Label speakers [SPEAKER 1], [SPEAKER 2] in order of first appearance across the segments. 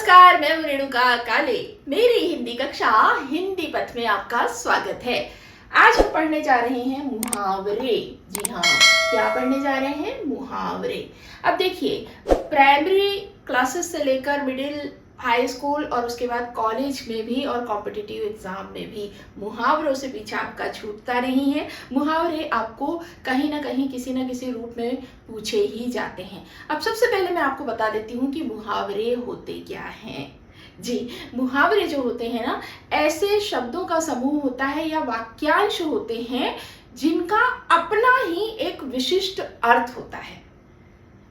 [SPEAKER 1] नमस्कार, मैं हूं रेणुका काले। मेरी हिंदी कक्षा हिंदी पथ में आपका स्वागत है। आज हम पढ़ने जा रहे हैं मुहावरे। जी हाँ, क्या पढ़ने जा रहे हैं? मुहावरे। अब देखिए, प्राइमरी क्लासेस से लेकर मिडिल हाई स्कूल और उसके बाद कॉलेज में भी और कॉम्पिटिटिव एग्जाम में भी मुहावरों से पीछा आपका छूटता नहीं है। मुहावरे आपको कहीं ना कहीं किसी न किसी रूप में पूछे ही जाते हैं। अब सबसे पहले मैं आपको बता देती हूँ कि मुहावरे होते क्या हैं। जी, मुहावरे जो होते हैं ना, ऐसे शब्दों का समूह होता है या वाक्यांश होते हैं जिनका अपना ही एक विशिष्ट अर्थ होता है।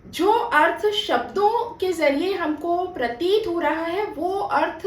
[SPEAKER 1] जो अर्थ शब्दों के जरिए हमको प्रतीत हो रहा है वो अर्थ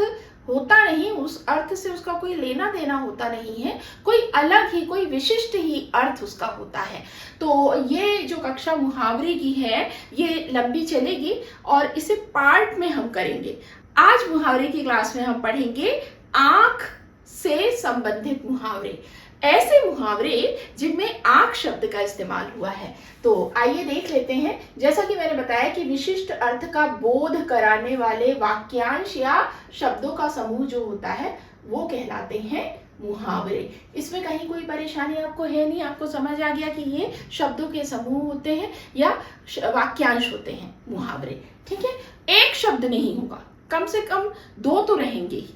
[SPEAKER 1] होता नहीं, उस अर्थ से उसका कोई लेना देना होता नहीं है, कोई अलग ही, कोई विशिष्ट ही अर्थ उसका होता है। तो ये जो कक्षा मुहावरे की है ये लंबी चलेगी और इसे पार्ट में हम करेंगे। आज मुहावरे की क्लास में हम पढ़ेंगे आंख से संबंधित मुहावरे, ऐसे मुहावरे जिनमें आंख शब्द का इस्तेमाल हुआ है। तो आइए देख लेते हैं। जैसा कि मैंने बताया कि विशिष्ट अर्थ का बोध कराने वाले वाक्यांश या शब्दों का समूह जो होता है वो कहलाते हैं मुहावरे। इसमें कहीं कोई परेशानी आपको है नहीं? आपको समझ आ गया कि ये शब्दों के समूह होते हैं या वाक्यांश होते हैं मुहावरे। ठीक है, एक शब्द नहीं होगा, कम से कम दो तो रहेंगे ही।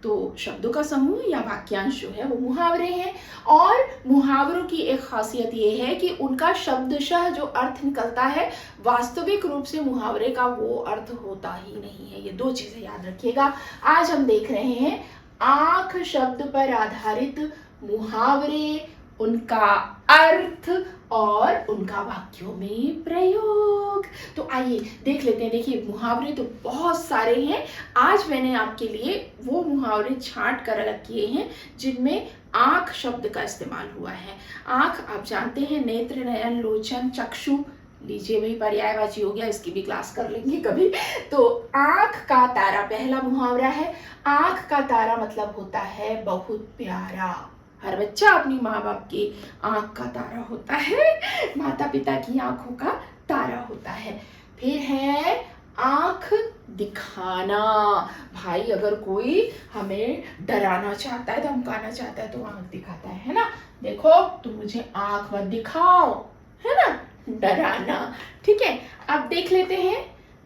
[SPEAKER 1] तो शब्दों का समूह या वाक्यांश जो है वो मुहावरे हैं। और मुहावरों की एक खासियत ये है कि उनका शब्दशः जो अर्थ निकलता है, वास्तविक रूप से मुहावरे का वो अर्थ होता ही नहीं है। ये दो चीजें याद रखिएगा। आज हम देख रहे हैं आंख शब्द पर आधारित मुहावरे, उनका अर्थ और उनका वाक्यों में प्रयोग। तो आइए देख लेते हैं। देखिए, मुहावरे तो बहुत सारे हैं। आज मैंने आपके लिए वो मुहावरे छांट कर अलग किए हैं जिनमें आंख शब्द का इस्तेमाल हुआ है। आंख आप जानते हैं, नेत्र, नयन, लोचन, चक्षु। लीजिए भाई, पर्यायवाची हो गया, इसकी भी क्लास कर लेंगे कभी। तो आंख का तारा पहला मुहावरा है। आंख का तारा मतलब होता है बहुत प्यारा। हर बच्चा अपनी माँ बाप की आंख का तारा होता है, माता पिता की आंखों का तारा होता है। फिर है आंख दिखाना। भाई, अगर कोई हमें डराना चाहता है, धमकाना चाहता है तो आंख दिखाता है ना। देखो, तुम मुझे आंख मत दिखाओ, है ना, डराना। ठीक है, अब देख लेते हैं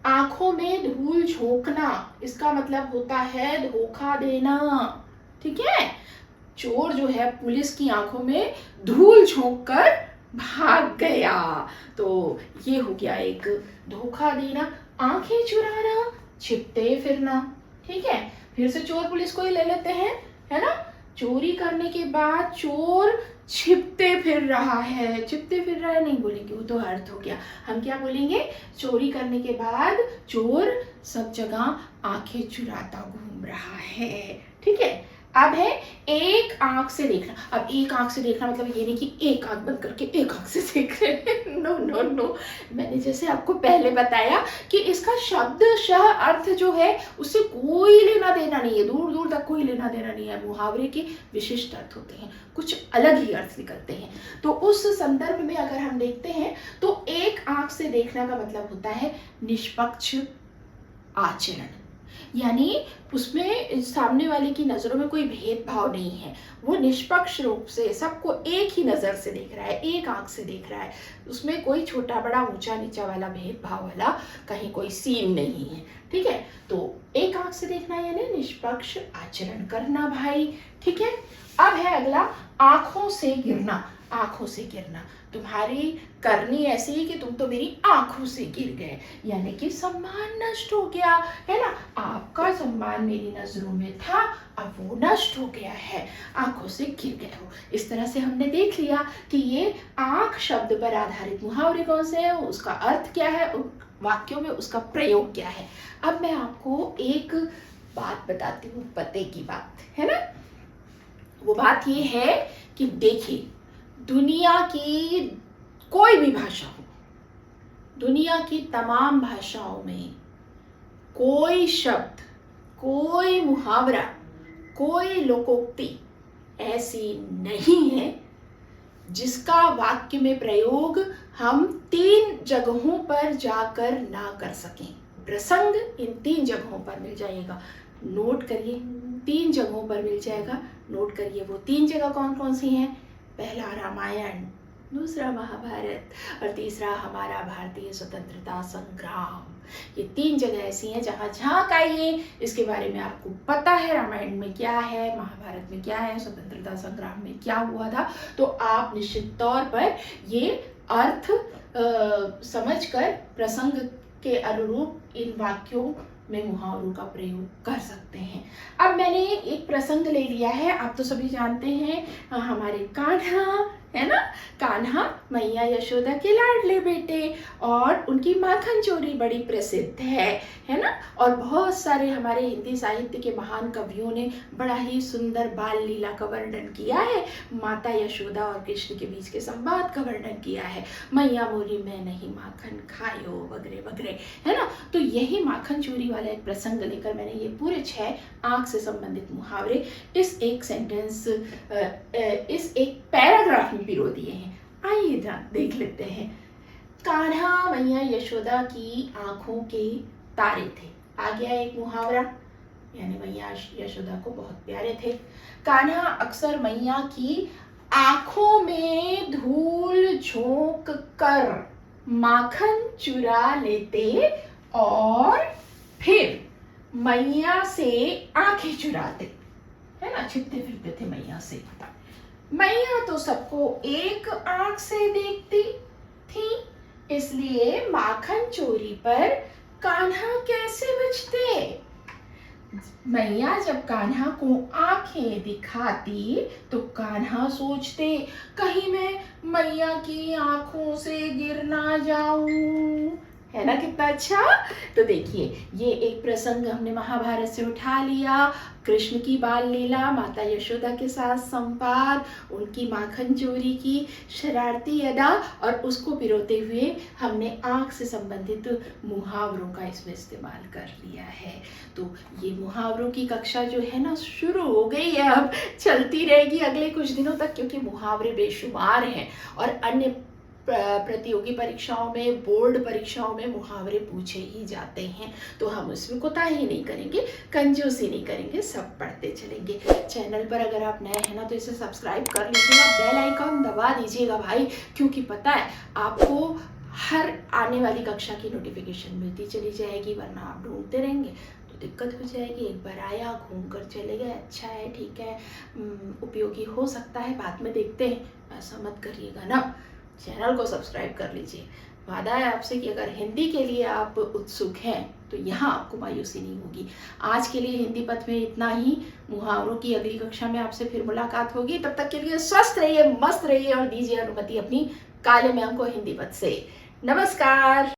[SPEAKER 1] आंखों में धूल झोंकना। इसका मतलब होता है धोखा देना। ठीक है, चोर जो है पुलिस की आंखों में धूल झोंक कर भाग गया, तो ये हो गया एक धोखा देना। आंखें चुराना, छिपते फिरना। ठीक है, फिर से चोर पुलिस को ही ले लेते हैं, है ना। चोरी करने के बाद चोर छिपते फिर रहा है। छिपते फिर रहा है नहीं बोलेंगे, वो तो अर्थ हो गया। हम क्या बोलेंगे? चोरी करने के बाद चोर सब जगह आंखें चुराता घूम रहा है। ठीक है, अब है एक आंख से देखना। अब एक आंख से देखना मतलब ये नहीं कि एक आंख बंद करके एक आंख से देख रहे हैं। नो नो नो, मैंने जैसे आपको पहले बताया कि इसका शब्दशः अर्थ जो है उससे कोई लेना देना नहीं है, दूर दूर तक कोई लेना देना नहीं है। मुहावरे के विशिष्ट अर्थ होते हैं, कुछ अलग ही अर्थ निकलते हैं। तो उस संदर्भ में अगर हम देखते हैं तो एक आंख से देखना का मतलब होता है निष्पक्ष आचरण, यानी उसमें सामने वाले की नजरों में कोई भेदभाव नहीं है। वो निष्पक्ष रूप से सबको एक ही नजर से देख रहा है, एक आंख से देख रहा है। उसमें कोई छोटा बड़ा ऊंचा नीचा वाला भेदभाव वाला कहीं कोई सीन नहीं है। ठीक है, तो एक आंख से देखना यानी निष्पक्ष आचरण करना भाई। ठीक है, अब है अगला आंखों से गिरना। आंखों से गिरना, तुम्हारी करनी ऐसी है कि तुम तो मेरी आंखों से गिर गए, यानी कि सम्मान नष्ट हो गया, है ना। आपका सम्मान मेरी नजरों में था, अब वो नष्ट हो गया है, आंखों से गिर गए हो। इस तरह से हमने देख लिया कि ये आंख शब्द पर आधारित मुहावरे कौन से हैं, उसका अर्थ क्या है, वाक्यों में उसका प्रयोग क्या है। अब मैं आपको एक बात बताती हूँ, पते की बात, है ना। वो बात ये है कि देखिए, दुनिया की कोई भी भाषा हो, दुनिया की तमाम भाषाओं में कोई शब्द, कोई मुहावरा, कोई लोकोक्ति ऐसी नहीं है जिसका वाक्य में प्रयोग हम 3 जगहों पर जाकर ना कर सकें। प्रसंग इन 3 जगहों पर मिल जाएगा। नोट करिए, 3 जगहों पर मिल जाएगा। नोट करिए वो 3 जगह कौन कौन सी हैं। पहला रामायण, दूसरा महाभारत और तीसरा हमारा भारतीय स्वतंत्रता संग्राम। ये 3 जगह ऐसी हैं जहाँ झांक आइए, इसके बारे में आपको पता है रामायण में क्या है, महाभारत में क्या है, स्वतंत्रता संग्राम में क्या हुआ था, तो आप निश्चित तौर पर ये अर्थ समझकर प्रसंग के अनुरूप इन वाक्यों में मुहावरों का प्रयोग कर सकते हैं। अब मैंने एक प्रसंग ले लिया है, आप तो सभी जानते हैं हमारे कान्हा, है ना। कान्हा मैया यशोदा के लाडले बेटे और उनकी माखन चोरी बड़ी प्रसिद्ध है ना। और बहुत सारे हमारे हिंदी साहित्य के महान कवियों ने बड़ा ही सुंदर बाल लीला का वर्णन किया है। माता यशोदा और कृष्ण के बीच के संवाद का वर्णन किया है। मैया मोरी मैं नहीं माखन खायो वगैरह वगैरह, है ना। तो यही माखन चोरी वाला एक प्रसंग लेकर मैंने ये पूरे 6 आंख से संबंधित मुहावरे इस एक सेंटेंस इस एक पैराग्राफ में पिरो दिए हैं। आइए देख लेते हैं। कान्हा मैया यशोदा की आंखों के तारे थे। आ गया एक मुहावरा, यानी मैया यशोदा को बहुत प्यारे थे। कान्हा अक्सर मैया की आंखों में धूल झोंक कर माखन चुरा लेते और फिर मैया से आंखें चुराते, है ना। छिपते फिरते थे मैया से। मैया तो सबको एक आंख से देखती थी, इसलिए माखन चोरी पर कान्हा कैसे बचते। मैया जब कान्हा को आंखें दिखाती तो कान्हा सोचते कहीं मैं मैया की आंखों से गिर ना जाऊं, है ना। कितना अच्छा। तो देखिए ये एक प्रसंग हमने महाभारत से उठा लिया। कृष्ण की बाल लीला, माता यशोदा के साथ संवाद, उनकी माखन चोरी की शरारती अदा और उसको पिरोते हुए हमने आंख से संबंधित मुहावरों का इसमें इस्तेमाल कर लिया है। तो ये मुहावरों की कक्षा जो है ना शुरू हो गई है, अब चलती रहेगी अगले कुछ दिनों तक, क्योंकि मुहावरे बेशुमार हैं और अन्य प्रतियोगी परीक्षाओं में, बोर्ड परीक्षाओं में मुहावरे पूछे ही जाते हैं। तो हम उसमें कोताही नहीं करेंगे, कंजूसी नहीं करेंगे, सब पढ़ते चलेंगे। चैनल पर अगर आप नए हैं ना तो इसे सब्सक्राइब कर लीजिएगा, बेल आइकन दबा दीजिएगा भाई, क्योंकि पता है आपको हर आने वाली कक्षा की नोटिफिकेशन मिलती चली जाएगी, वरना आप ढूंढते रहेंगे तो दिक्कत हो जाएगी। एक बार आया, घूम कर चले गए, अच्छा है, ठीक है, उपयोगी हो सकता है, बाद में देखते हैं, ऐसा मत करिएगा ना। चैनल को सब्सक्राइब कर लीजिए। वादा है आपसे कि अगर हिंदी के लिए आप उत्सुक हैं तो यहाँ आपको मायूसी नहीं होगी। आज के लिए हिंदी पथ में इतना ही। मुहावरों की अगली कक्षा में आपसे फिर मुलाकात होगी। तब तक के लिए स्वस्थ रहिए, मस्त रहिए और दीजिए अनुमति अपनी काले मैम को हिंदी पथ से। नमस्कार।